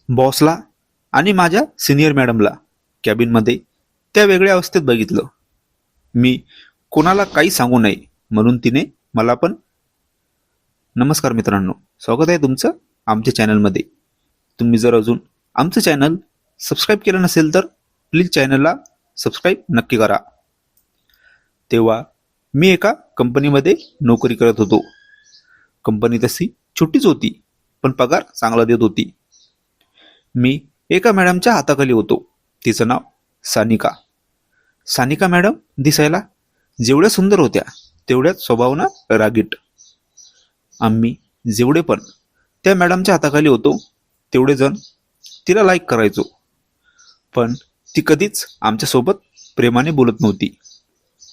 बॉसला आणि माझ्या सिनियर मॅडमला कॅबिनमध्ये त्या वेगळ्या अवस्थेत बघितलं. मी कोणाला काही सांगू नये म्हणून तिने मला पण. नमस्कार मित्रांनो, स्वागत आहे तुमचं आमच्या चॅनलमध्ये. तुम्ही जर अजून आमचं चॅनल सबस्क्राईब केलं नसेल तर प्लीज चॅनलला सबस्क्राईब नक्की करा. तेव्हा मी एका कंपनीमध्ये नोकरी करत होतो. कंपनी तशी छोटीच होती, पण पगार चांगला देत होती. मी एका मॅडमच्या हाताखाली होतो. तिचं नाव सानिका. सानिका मॅडम दिसायला जेवढ्या सुंदर होत्या तेवढ्याच स्वभावानं रागीट. आम्ही जेवढे पण त्या मॅडमच्या हाताखाली होतो तेवढे जण तिला लाईक करायचो, पण ती कधीच आमच्यासोबत प्रेमाने बोलत नव्हती.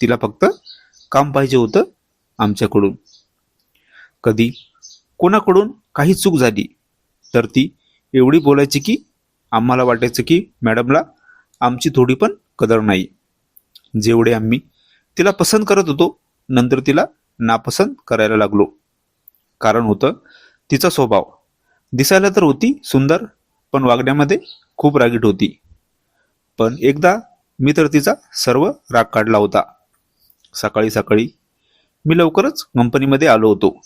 तिला फक्त काम पाहिजे होतं आमच्याकडून. कधी कोणाकडून काही चूक झाली तर ती एवढी बोलायची की आम्हाला वाटायचं की मॅडमला आमची थोडी पण कदर नाही. जेवढे आम्ही तिला पसंत करत होतो नंतर तिला नापसंत करायला लागलो. कारण होतं तिचा स्वभाव. दिसायला तर होती सुंदर, पण वागण्यामध्ये खूप रागीट होती. पण एकदा मी तर तिचा सर्व राग काढला होता. सकाळी सकाळी मी लवकरच कंपनीमध्ये आलो होतो.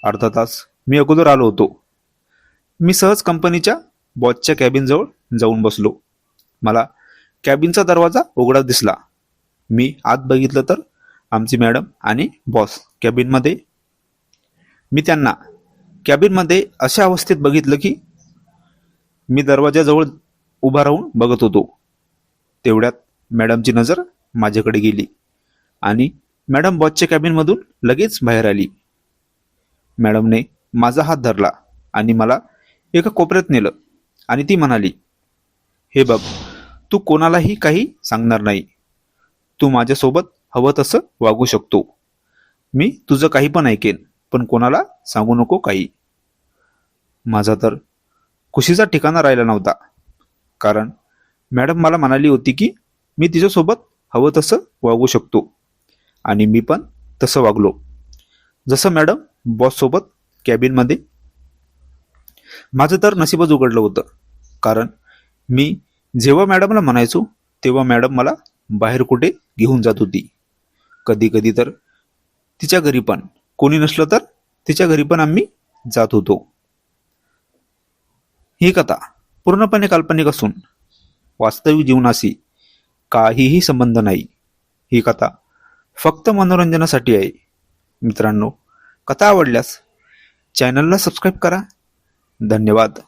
अर्धा तास मी अगोदर आलो होतो. मी सहज कंपनीच्या बॉसच्या कॅबिनजवळ जाऊन बसलो. मला कॅबिनचा दरवाजा उघडा दिसला. मी आत बघितलं तर आमची मॅडम आणि बॉस कॅबिनमध्ये. मी त्यांना कॅबिनमध्ये अशा अवस्थेत बघितलं की मी दरवाजाजवळ उभा राहून बघत होतो. तेवढ्यात मॅडमची नजर माझ्याकडे गेली आणि मॅडम बॉसच्या कॅबिनमधून लगेच बाहेर आली. मॅडमने माझा हात धरला आणि मला एका कोपऱ्यात नेलं आणि ती म्हणाली, हे बघ, तू कोणालाही काही सांगणार नाही. तू माझ्यासोबत हवं तसं वागू शकतो. मी तुझं काही पण ऐकेन, पण कोणाला सांगू नको काही. माझा तर खुशीचा ठिकाणा राहिला नव्हता. कारण मॅडम मला म्हणाली होती की मी तिच्यासोबत हवं तसं वागू शकतो आणि मी पण तसं वागलो. जसं मॅडम बॉससोबत कॅबिनमध्ये. माझं तर नशीबच उघडलं होतं. कारण मी जेव्हा मॅडमला म्हणायचो तेव्हा मॅडम मला बाहेर कुठे घेऊन जात होती. कधी कधी तर तिच्या घरी पण, कोणी नसलं तर तिच्या घरी पण आम्ही जात होतो. ही कथा पूर्णपणे काल्पनिक असून वास्तविक जीवनाशी काहीही संबंध नाही. ही कथा फक्त मनोरंजनासाठी आहे. मित्रांनो, कथा आवडल्यास चॅनलला सबस्क्राईब करा. धन्यवाद.